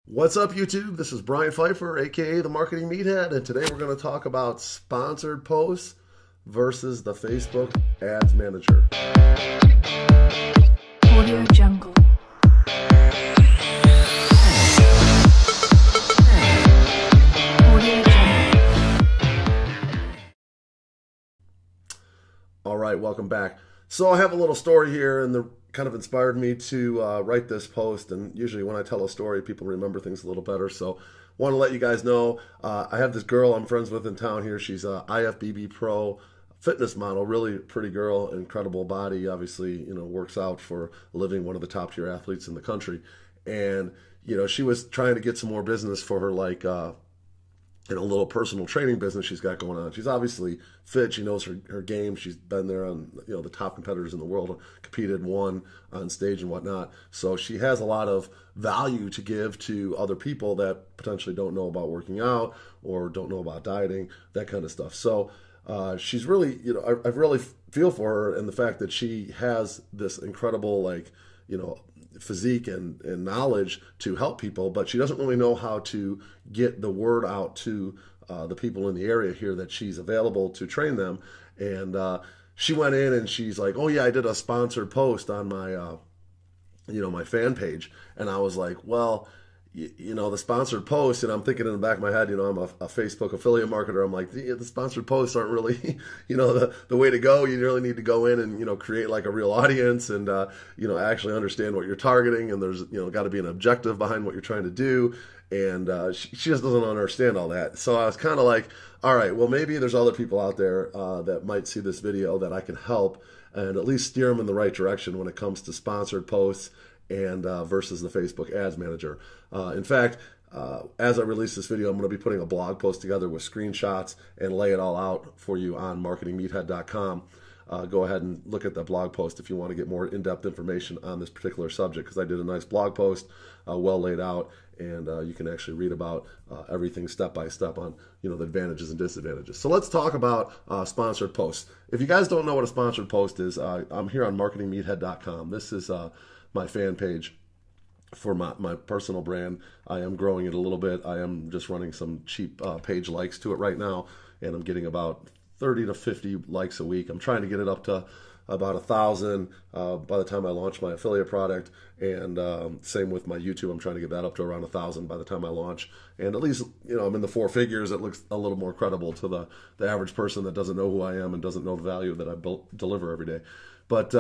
What's up, YouTube? This is Brian Pfeiffer, aka the Marketing Meathead, and today we're going to talk about sponsored posts versus the Facebook Ads Manager. Audio Jungle. Audio Jungle. All right, welcome back. So I have a little story here, and the kind of inspired me to write this post. And usually when I tell a story, people remember things a little better. So want to let you guys know, I have this girl I'm friends with in town here. She's a IFBB Pro fitness model, really pretty girl, incredible body, obviously, works out for a living, one of the top tier athletes in the country. And, she was trying to get some more business for her, like, a little personal training business she's got going on. She's obviously fit. She knows her game. She's been there on the top competitors in the world, competed, won on stage and whatnot. So she has a lot of value to give to other people that potentially don't know about working out or don't know about dieting, that kind of stuff. So she's really, I really feel for her, and the fact that she has this incredible, physique and knowledge to help people, but she doesn't really know how to get the word out to the people in the area here that she's available to train them. And she went in and she's like, oh yeah, I did a sponsored post on my my fan page. And I was like, well, the sponsored post, and I'm thinking in the back of my head, I'm a Facebook affiliate marketer. I'm like, the sponsored posts aren't really, the way to go. You really need to go in and, create like a real audience and, actually understand what you're targeting. And there's, got to be an objective behind what you're trying to do. And she just doesn't understand all that. So I was kind of like, all right, well, maybe there's other people out there that might see this video that I can help and at least steer them in the right direction when it comes to sponsored posts and versus the Facebook Ads Manager. In fact, as I release this video, I'm going to be putting a blog post together with screenshots and lay it all out for you on marketingmeathead.com. Go ahead and look at that blog post if you want to get more in-depth information on this particular subject, because I did a nice blog post, well laid out, and you can actually read about everything step by step on the advantages and disadvantages. So let's talk about sponsored posts. If you guys don't know what a sponsored post is, I'm here on marketingmeathead.com. This is my fan page for my personal brand. I am growing it a little bit. I am just running some cheap page likes to it right now, and I'm getting about 30 to 50 likes a week. I'm trying to get it up to about 1,000 by the time I launch my affiliate product, and same with my YouTube. I'm trying to get that up to around 1,000 by the time I launch, and at least I'm in the four figures. It looks a little more credible to the average person that doesn't know who I am and doesn't know the value that I deliver every day. But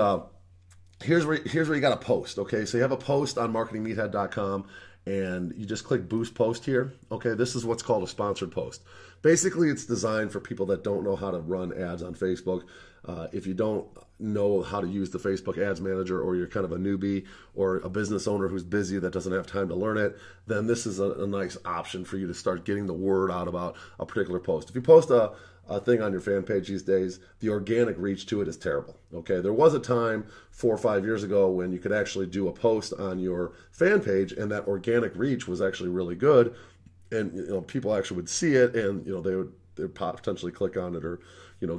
here's where you got to post. Okay, so you have a post on marketingmeathead.com, and you just click boost post here. Okay, this is what's called a sponsored post. Basically, it's designed for people that don't know how to run ads on Facebook. If you don't know how to use the Facebook Ads Manager, or you're kind of a newbie or a business owner who's busy that doesn't have time to learn it, then this is a nice option for you to start getting the word out about a particular post. If you post a thing on your fan page these days, the organic reach to it is terrible. Okay, there was a time 4 or 5 years ago when you could actually do a post on your fan page, and that organic reach was actually really good, and people actually would see it, and they would potentially click on it, or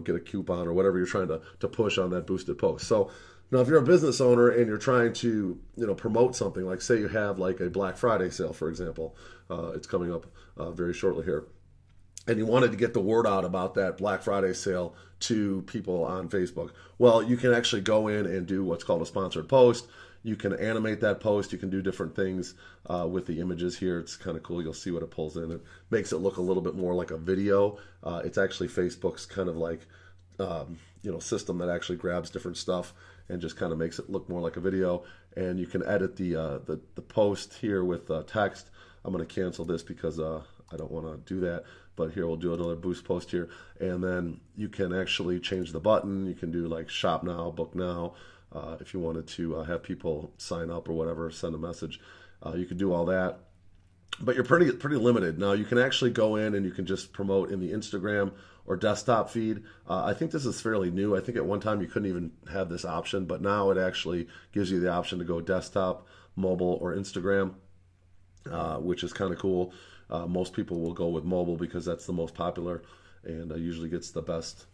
get a coupon or whatever you're trying to push on that boosted post. So now, if you're a business owner and you're trying to promote something, like say you have like a Black Friday sale, for example, it's coming up very shortly here, and you wanted to get the word out about that Black Friday sale to people on Facebook, well, you can actually go in and do what's called a sponsored post. You can animate that post. You can do different things with the images here. It's kind of cool. You'll see what it pulls in. It makes it look a little bit more like a video. It's actually Facebook's kind of like system that actually grabs different stuff and just kind of makes it look more like a video. And you can edit the post here with text. I'm going to cancel this because I don't want to do that. But here, we'll do another boost post here. And then you can actually change the button. You can do like shop now, book now. If you wanted to have people sign up or whatever, send a message, you can do all that. But you're pretty limited. Now, you can actually go in and you can just promote in the Instagram or desktop feed. I think this is fairly new. I think at one time you couldn't even have this option, but now it actually gives you the option to go desktop, mobile, or Instagram, which is kind of cool. Most people will go with mobile because that's the most popular and usually gets the best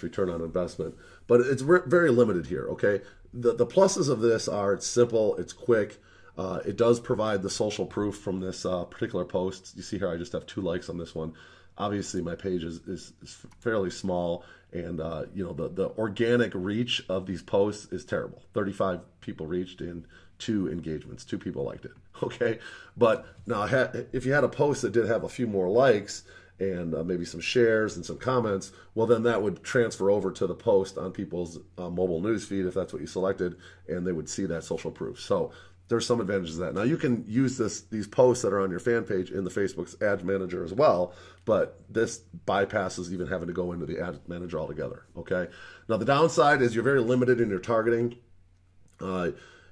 return on investment. But it's very limited here, okay? The pluses of this are it's simple, it's quick. It does provide the social proof from this particular post. You see here, I just have 2 likes on this one. Obviously, my page is fairly small, and the organic reach of these posts is terrible. 35 people reached and 2 engagements. 2 people liked it. Okay, but now if you had a post that did have a few more likes and maybe some shares and some comments, well, then that would transfer over to the post on people's mobile news feed if that's what you selected, and they would see that social proof. So there's some advantages to that. Now, you can use these posts that are on your fan page in the Facebook's Ads Manager as well, but this bypasses even having to go into the Ads Manager altogether, okay? Now, the downside is you're very limited in your targeting.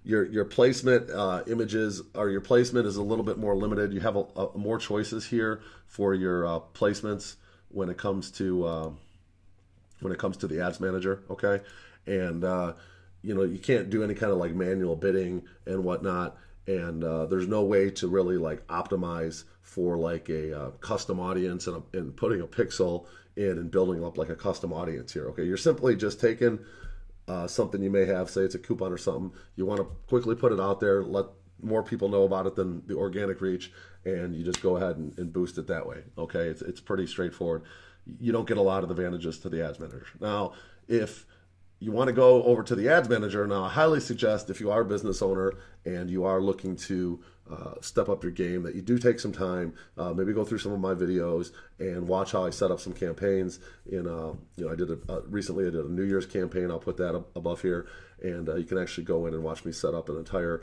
Your placement images, or your placement is a little bit more limited. You have more choices here for your placements when it comes to the Ads Manager, okay? And you can't do any kind of like manual bidding and whatnot, and there's no way to really like optimize for like a custom audience and putting a pixel in and building up like a custom audience here. Okay, you're simply just taking something you may have, say it's a coupon or something, you want to quickly put it out there, let more people know about it than the organic reach, and you just go ahead and boost it that way. Okay, it's pretty straightforward. You don't get a lot of advantages to the Ads Manager. Now, if you want to go over to the Ads Manager, now I highly suggest, if you are a business owner and you are looking to step up your game, that you do take some time, maybe go through some of my videos and watch how I set up some campaigns. Recently I did a New Year's campaign. I'll put that up above here, and you can actually go in and watch me set up an entire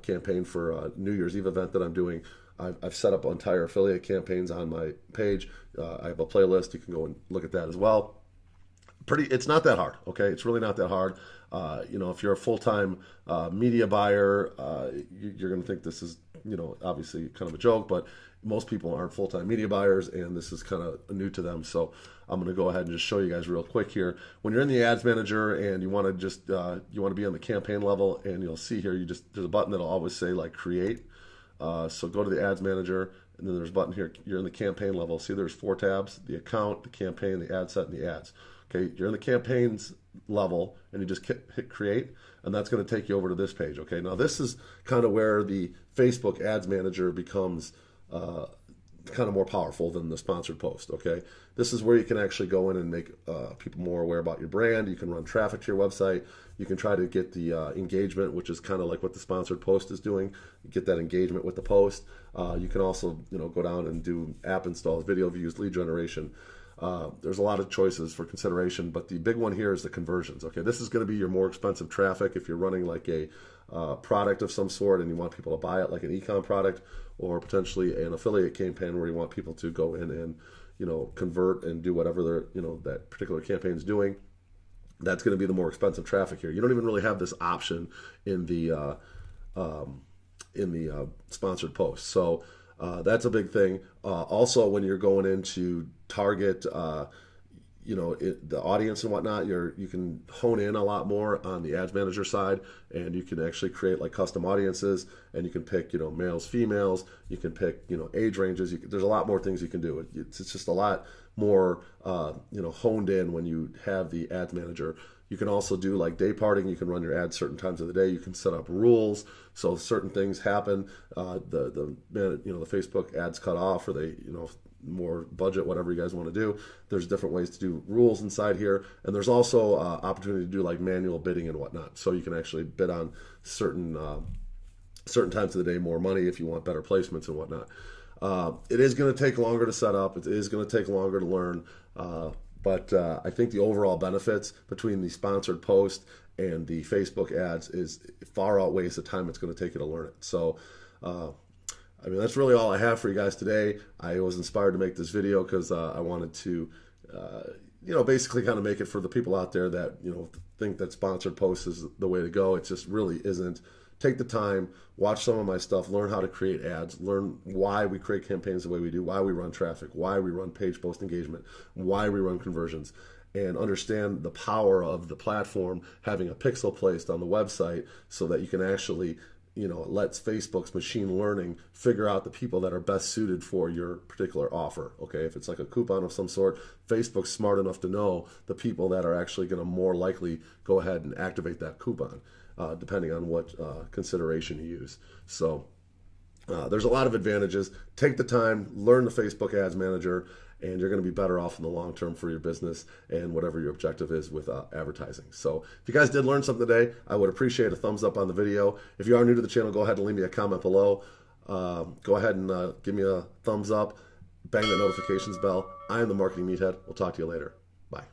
campaign for a New Year's Eve event that I'm doing. I've set up entire affiliate campaigns on my page. I have a playlist. You can go and look at that as well. It's not that hard, okay? It's really not that hard. If you're a full-time media buyer, you're going to think this is, obviously kind of a joke, but most people aren't full-time media buyers, and this is kind of new to them. So I'm going to go ahead and just show you guys real quick here. When you're in the Ads Manager and you want to just you want to be on the campaign level, and you'll see here, there's a button that'll always say like create. So go to the Ads Manager, and then there's a button here. You're in the campaign level. See, there's 4 tabs: the account, the campaign, the ad set, and the ads. Okay, you're in the campaigns level, and you just hit create, and that's going to take you over to this page. Okay, now this is kind of where the Facebook Ads Manager becomes kind of more powerful than the sponsored post. Okay, this is where you can actually go in and make people more aware about your brand. You can run traffic to your website. You can try to get the engagement, which is kind of like what the sponsored post is doing. You get that engagement with the post. You can also go down and do app installs, video views, lead generation. There's a lot of choices for consideration, but the big one here is the conversions. Okay, this is going to be your more expensive traffic if you're running like a product of some sort and you want people to buy it, like an e-com product, or potentially an affiliate campaign where you want people to go in and convert and do whatever that particular campaign is doing. That's going to be the more expensive traffic here. You don't even really have this option in the sponsored post. So that's a big thing. Also, when you're going in to target, the audience and whatnot, you can hone in a lot more on the Ads Manager side, and you can actually create like custom audiences, and you can pick, males, females. You can pick, age ranges. There's a lot more things you can do. It's just a lot more, honed in when you have the Ads Manager. You can also do like day parting. You can run your ads certain times of the day. You can set up rules so certain things happen. The Facebook ads cut off, or they more budget, whatever you guys want to do. There's different ways to do rules inside here, and there's also opportunity to do like manual bidding and whatnot. So you can actually bid on certain times of the day more money if you want better placements and whatnot. It is going to take longer to set up. It is going to take longer to learn. But I think the overall benefits between the sponsored post and the Facebook ads far outweighs the time it's going to take you to learn it. So, that's really all I have for you guys today. I was inspired to make this video because I wanted to, basically kind of make it for the people out there that, think that sponsored posts is the way to go. It just really isn't. Take the time, watch some of my stuff, learn how to create ads, learn why we create campaigns the way we do, why we run traffic, why we run page post engagement, why we run conversions, and understand the power of the platform having a pixel placed on the website so that you can actually, let Facebook's machine learning figure out the people that are best suited for your particular offer. Okay, if it's like a coupon of some sort, Facebook's smart enough to know the people that are actually going to more likely go ahead and activate that coupon. depending on what consideration you use. So there's a lot of advantages. Take the time, learn the Facebook Ads Manager, and you're going to be better off in the long term for your business and whatever your objective is with advertising. So if you guys did learn something today, I would appreciate a thumbs up on the video. If you are new to the channel, go ahead and leave me a comment below. Go ahead and give me a thumbs up. Bang that notifications bell. I am the Marketing Meathead. We'll talk to you later. Bye.